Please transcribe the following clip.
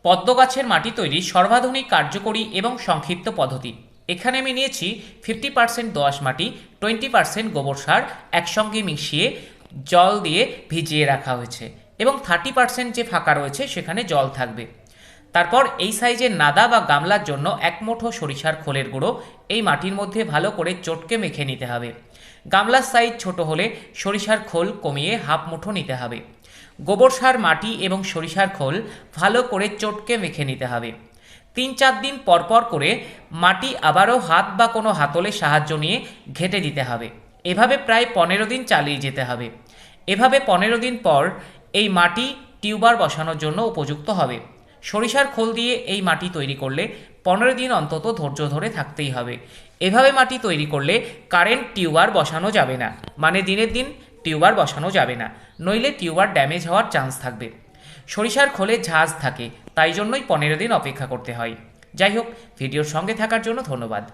পদ্ম গাছের মাটি তৈরির সর্বাধুনিক কার্যকরী এবং সংক্ষিপ্ত পদ্ধতি। এখানে আমি নিয়েছি 50% দোআঁশ মাটি, 20% গোবর সার একসঙ্গে মিশিয়ে জল দিয়ে ভিজিয়ে রাখা হয়েছে এবং 30% যে ফাঁকা রয়েছে সেখানে জল থাকবে। তারপর এই সাইজের নাদা বা গামলার জন্য 1 মুঠো সরিষার খোলের গুঁড়ো এই মাটির মধ্যে ভালো করে চটকে মেখে নিতে হবে। গামলার সাইজ ছোট হলে সরিষার খোল কমিয়ে হাফ মুঠো নিতে হবে। গোবর সার, মাটি এবং সরিষার খোল ভালো করে চটকে মেখে নিতে হবে। 3-4 দিন পরপর করে মাটি আবারও হাত বা কোনো হাতলের সাহায্য নিয়ে ঘেঁটে দিতে হবে। এভাবে প্রায় 15 দিন চালিয়ে যেতে হবে। এভাবে 15 দিন পর এই মাটি টিউবার বসানোর জন্য উপযুক্ত হবে। সরিষার খোল দিয়ে এই মাটি তৈরি করলে 15 দিন অন্তত ধৈর্য ধরে থাকতেই হবে। এভাবে মাটি তৈরি করলে কারেন্ট টিউবার বসানো যাবে না, মানে দিনের দিন টিউবার বসানো যাবে না, নইলে টিউবার ড্যামেজ হওয়ার চান্স থাকবে। সরিষার খোলে ঝাঁজ থাকে, তাই জন্যই 15 দিন অপেক্ষা করতে হয়। যাই হোক, ভিডিওর সঙ্গে থাকার জন্য ধন্যবাদ।